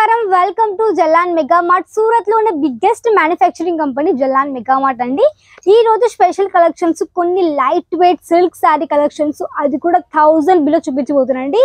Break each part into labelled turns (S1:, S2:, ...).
S1: నమస్కారం welcome to Jalan mega mart Surat లో ఉన్న biggest manufacturing company Jalan mega mart అండి ఈ రోజు స్పెషల్ కలెక్షన్స్ కొన్ని light weight silk sorry collections అది కూడా 1000 బిలో చూపించబోతున్నానండి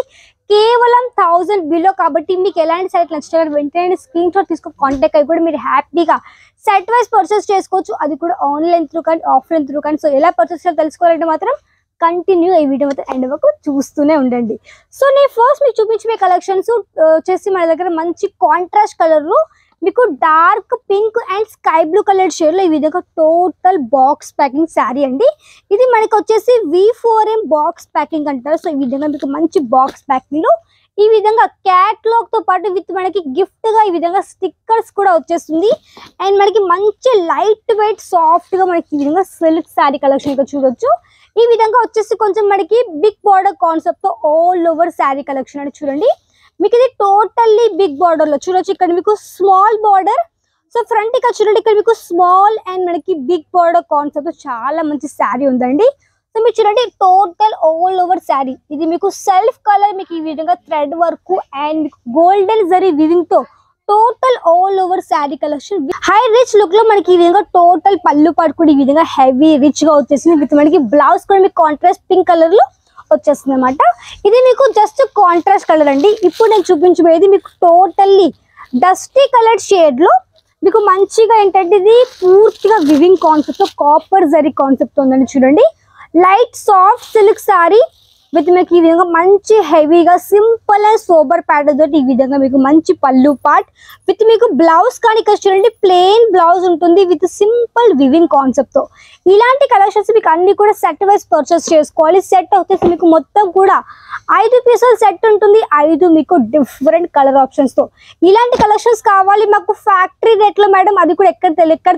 S1: కేవలం 1000 బిలో కాబట్టి మీకు ఎలాంటి సైట్ నచ్చినా వెంటనే స్క్రీన్ షాట్ తీసుకొని కాంటాక్ట్ అయ్యి కూడా మీరు హ్యాపీగా సెట్ వైస్ పర్చేస్ చేసుకోవచ్చు అది కూడా ఆన్లైన్ త్రూ కానీ ఆఫ్లైన్ త్రూ కానీ సో ఎలా పర్చేస్ చేయాలో తెలుసుకోవాలంటే మాత్రం కంటిన్యూ ఈ వీడియో మొత్తం ఎండ్ వరకు చూస్తూనే ఉండండి సో నేను ఫస్ట్ మీకు చూపించే కలెక్షన్స్ వచ్చేసి మన దగ్గర మంచి కాంట్రాస్ట్ కలర్ లో మీకు dark pink and sky blue colour shade లో ఈ విధంగా టోటల్ బాక్స్ ప్యాకింగ్ శారీ అండి ఇది మనకి వచ్చేసి V4M బాక్స్ ప్యాకింగ్ అంటారు సో ఈ విధంగా మీకు మంచి బాక్స్ ప్యాకింగ్ లో ఈ విధంగా క్యాటలాగ్ తో పాటు విత్ మనకి గిఫ్ట్ గా ఈ విధంగా స్టిక్కర్స్ కూడా వచ్చేస్తుంది అండ్ మనకి మంచి లైట్ వెయిట్ సాఫ్ట్ గా మనకి ఈ విధంగా సిల్క్ శారీ కలెక్షన్ ఇక్కడ చూడొచ్చు ఈ విధంగా వచ్చేసి కొంచెం మనకి బిగ్ బార్డర్ కాన్సెప్ట్ తో ఆల్ ఓవర్ శారీ కలెక్షన్ అని చూడండి మీకు ఇది టోటల్లీ బిగ్ బార్డర్ లో చూడొచ్చు ఇక్కడ మీకు స్మాల్ బార్డర్ సో ఫ్రంట్ ఇక్కడ చూడండి ఇక్కడ మీకు స్మాల్ అండ్ మనకి బిగ్ బార్డర్ కాన్సెప్ట్ చాలా మంచి శారీ ఉందండి సో మీరు చూడండి టోటల్ ఆల్ ఓవర్ శారీ ఇది మీకు సెల్ఫ్ కలర్ మీకు ఈ విధంగా thread work and golden zari weaving తో total all over sari collection high rich look లో మనకి ఈ విధంగా టోటల్ పళ్ళు పాటు కూడా ఈ విధంగా హెవీ రిచ్ గా వచ్చేసింది విత్ మనకి బ్లౌజ్ కూడా మీకు కాంట్రాస్ట్ పింక్ కలర్ లో వచ్చేస్తుంది అనమాట ఇది మీకు జస్ట్ కాంట్రాస్ట్ కలర్ అండి ఇప్పుడు నేను చూపించబోయేది మీకు టోటల్లీ డస్టీ కలర్ షేడ్ లో మీకు మంచిగా ఏంటంటే ఇది పూర్తిగా weaving concept copper zari concept ఉందండి చూడండి light soft silk sorry with మీకు ఈ విధంగా మంచి హెవీగా సింపుల్ అండ్ సోబర్ ప్యాటర్న్ తోటి ఈ విధంగా మీకు మంచి పళ్ళు పార్ట్ విత్ మీకు బ్లౌజ్ కానీ ఇక్కడ చూడండి ప్లెయిన్ బ్లౌజ్ ఉంటుంది విత్ సింపుల్ వివింగ్ కాన్సెప్ట్ తో ఇలాంటి కలెక్షన్స్ మీకు అన్ని కూడా సెట్ వైస్ పర్చేస్ చేసుకోవాలి సెట్ వచ్చేసి మీకు మొత్తం కూడా 5 పీసుల సెట్ ఉంటుంది 5 మీకు డిఫరెంట్ కలర్ ఆప్షన్స్ తో ఇలాంటి కలెక్షన్స్ కావాలి మాకు ఫ్యాక్టరీ రేట్ లో మేడం అది కూడా ఎక్కడ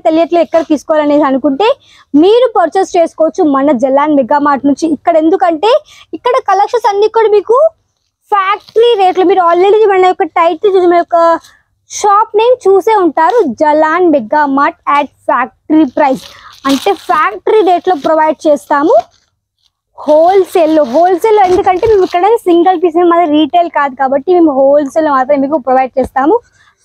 S1: తెలియట్లేదు ఎక్కడ తీసుకోవాలనేది అనుకుంటే మీరు పర్చేస్ చేసుకోవచ్చు మన జలాన్ మెగా మార్ట్ నుంచి ఇక్కడ ఎందుకంటే ఇక్కడ కలెక్షన్స్ అన్ని కూడా మీకు ఫ్యాక్టరీ రేట్ లో మీరు ఆల్రెడీ మన యొక్క టైటిల్ చూసి మన యొక్క షాప్ నేమ్ చూసే ఉంటారు Jalan mega mart at factory price అంటే ఫ్యాక్టరీ రేట్ లో ప్రొవైడ్ చేస్తాము హోల్సేల్ ఎందుకంటే మేము ఇక్కడ సింగిల్ పీస్ మాది రీటైల్ కాదు కాబట్టి మేము హోల్సేల్ మాత్రం మీకు ప్రొవైడ్ చేస్తాము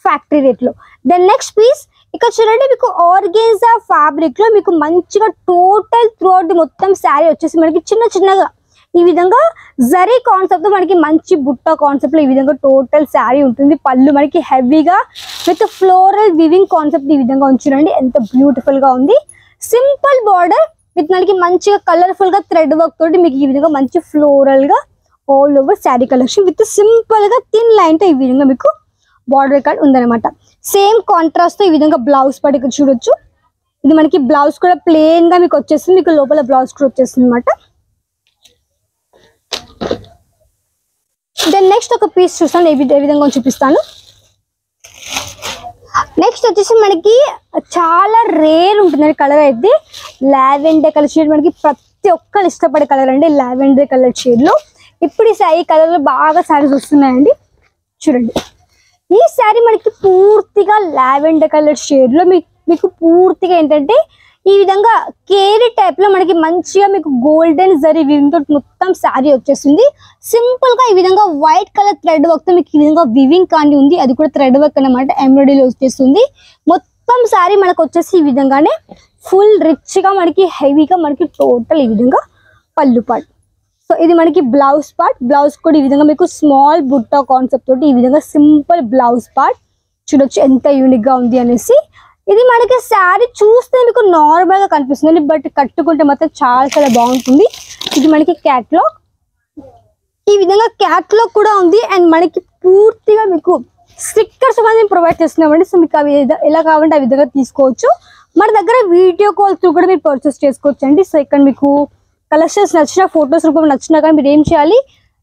S1: ఫ్యాక్టరీ రేట్ లో దెన్ నెక్స్ట్ పీస్ ఇక్కడ చూడండి మీకు ఆర్గాన్జా ఫ్యాబ్రిక్ లో మీకు మంచిగా టోటల్ త్రూ అవుట్ మొత్తం శారీ వచ్చేసి మనకి చిన్నగా ఈ విధంగా జరీ కాన్సెప్ట్ మనకి మంచి బుట్ట కాన్సెప్ట్ లో ఈ విధంగా టోటల్ శారీ ఉంటుంది పళ్ళు మనకి హెవీగా విత్ ఫ్లోరల్ వివింగ్ కాన్సెప్ట్ ఈ విధంగా ఉంచునండి ఎంత బ్యూటిఫుల్ గా ఉంది సింపుల్ బార్డర్ విత్ మనకి మంచిగా కలర్ఫుల్ గా థ్రెడ్ వర్క్ తోటి మీకు ఈ విధంగా మంచి ఫ్లోరల్ గా all over sari collection with simple గా థిన్ లైన్ తో ఈ విధంగా మీకు బార్డర్ కార్డ్ ఉందన్నమాట సేమ్ కాంట్రాస్ట్ తో ఈ విధంగా బ్లౌజ్ పార్ట్ ఇక్కడ చూడొచ్చు ఇది మనకి బ్లౌజ్ కూడా ప్లెయిన్ గా మీకు వచ్చేస్తుంది మీకు లోపల బ్లౌజ్ కూడా వచ్చేస్తుంది అనమాట దెన్ నెక్స్ట్ ఒక పీస్ చూస్తాను ఏ విధంగా చూపిస్తాను నెక్స్ట్ వచ్చేసి మనకి చాలా రేర్ ఉంటుంది కలర్ అయితే లావెండర్ కలర్ షేడ్ మనకి ప్రతి ఒక్కరు ఇష్టపడే కలర్ అండి లావెండర్ కలర్ షేడ్ లో ఇప్పుడు ఈ కలర్ లో బాగా శారీస్ వస్తున్నాయండి చూడండి ఈ శారీ మనకి పూర్తిగా లావెండర్ కలర్ షేడ్ లో మీకు పూర్తిగా ఏంటంటే ఈ విధంగా కేరీ టైప్ లో మనకి మంచిగా మీకు గోల్డెన్ జరీ వివింగ్ తో మొత్తం శారీ వచ్చేసింది సింపుల్ గా ఈ విధంగా వైట్ కలర్ థ్రెడ్ వర్క్ తో మీకు ఈ విధంగా వివింగ్ కానీ ఉంది అది కూడా థ్రెడ్ వర్క్ అన్నమాట ఎంబ్రాయిడరీ వచ్చేస్తుంది మొత్తం శారీ మనకు వచ్చేసి ఈ విధంగానే ఫుల్ రిచ్ గా మనకి హెవీగా మనకి టోటల్ ఈ విధంగా పళ్ళు పార్ట్ సో ఇది మనకి బ్లౌజ్ పార్ట్ బ్లౌజ్ కూడా ఈ విధంగా మీకు స్మాల్ బుట్ట కాన్సెప్ట్ తోటి ఈ విధంగా సింపుల్ బ్లౌజ్ పార్ట్ చూడొచ్చు ఎంత యూనిక్ గా ఉంది అనేసి ఇది మనకి శారీ చూస్తే మీకు నార్మల్ గా కనిపిస్తుంది బట్ కట్టుకుంటే మాత్రం చాలా బాగుంటుంది ఇది మనకి క్యాట్లాగ్ ఈ విధంగా క్యాట్లాగ్ కూడా ఉంది అండ్ మనకి పూర్తిగా మీకు స్టిక్కర్స్ అనేది ప్రొవైడ్ చేస్తున్నామండి సో మీకు అవి ఎలా కావాలంటే ఆ విధంగా తీసుకోవచ్చు మన దగ్గర వీడియో కాల్ త్రూ కూడా మీరు పర్చేస్ చేసుకోవచ్చు అండి సో ఇక్కడ మీకు కలెక్షన్స్ నచ్చిన ఫొటోస్ రూపంలో నచ్చినా కానీ మీరు ఏం చేయాలి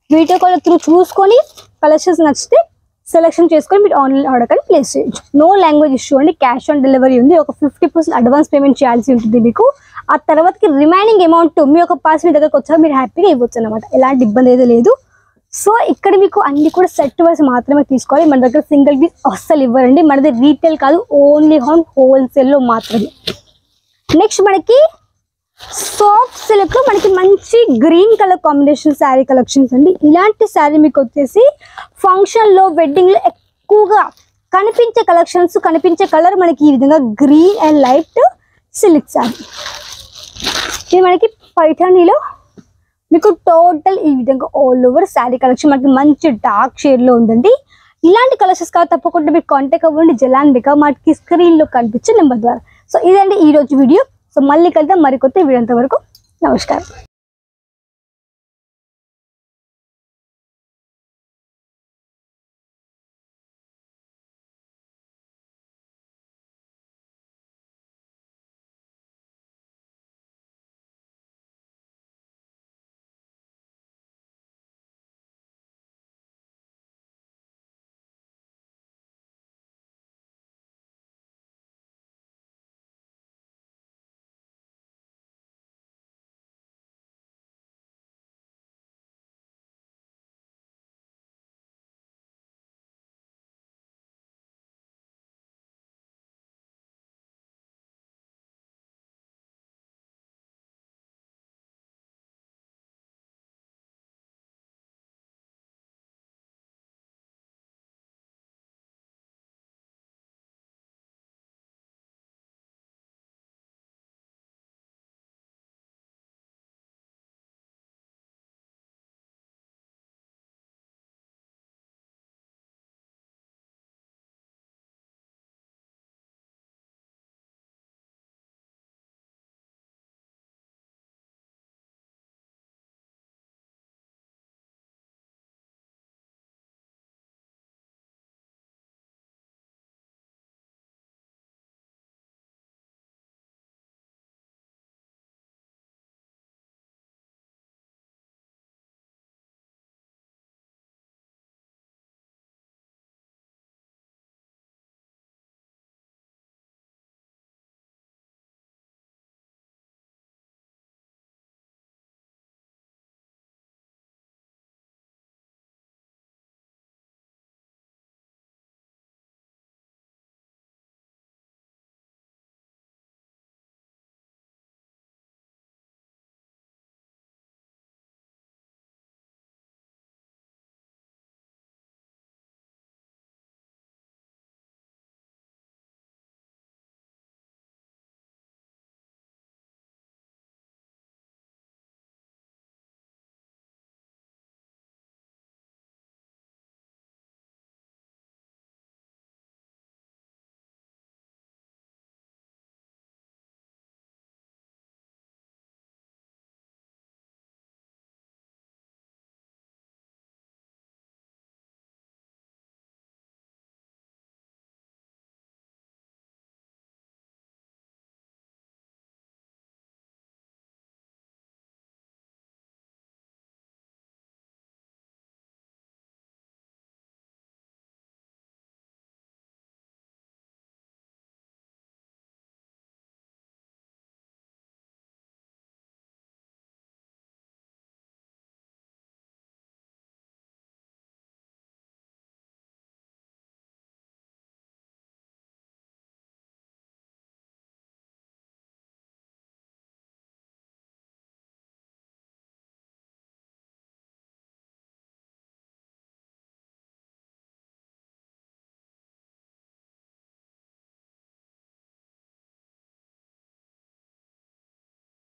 S1: వీడియో కాల్ త్రూ చూసుకొని కలెక్షన్స్ నచ్చితే సెలెక్షన్ చేసుకొని మీరు ఆన్లైన్ ఆర్డర్ కానీ ప్లేస్ చేయొచ్చు నో లాంగ్వేజ్ ఇష్యూ అండి క్యాష్ ఆన్ డెలివరీ ఉంది ఒక 50% అడ్వాన్స్ పేమెంట్ చేయాల్సి ఉంటుంది మీకు ఆ తర్వాతకి రిమైనింగ్ అమౌంట్ మీ యొక్క పాస్ మీ దగ్గరకు వచ్చాక మీరు హ్యాపీగా ఇవ్వచ్చు అనమాట ఎలాంటి ఇబ్బంది అయితే లేదు సో ఇక్కడ మీకు అన్ని కూడా సెట్ వైస్ మాత్రమే తీసుకోవాలి మన దగ్గర సింగిల్ పీస్ అస్సలు ఇవ్వరండి మనది రీటైల్ కాదు ఓన్లీ హోల్సేల్ లో మాత్రమే నెక్స్ట్ మనకి సాఫ్ట్ సిల్క్ లో మనకి మంచి green colour combination sari collections అండి ఇలాంటి శారీ మీకు వచ్చేసి ఫంక్షన్ లో వెడ్డింగ్ లో ఎక్కువగా కనిపించే కలెక్షన్స్, కనిపించే కలర్ మనకి ఈ విధంగా green and light silk sorry. ఇది మనకి పైఠానీలో మీకు టోటల్ ఈ విధంగా ఆల్ ఓవర్ శారీ కలెక్షన్ మనకి మంచి డార్క్ షేడ్ లో ఉందండి. ఇలాంటి కలెక్షన్స్ కావాలి తప్పకుండా మీరు కాంటాక్ట్ అవ్వండి జలాన్ మెగా మార్ట్ కి స్క్రీన్ లో కనిపించే నెంబర్ ద్వారా. సో ఇదండి ఈ రోజు వీడియో. సో మళ్ళీ కలుద్దాం మరికొత్త వీడియో. అంతవరకు నమస్కారం.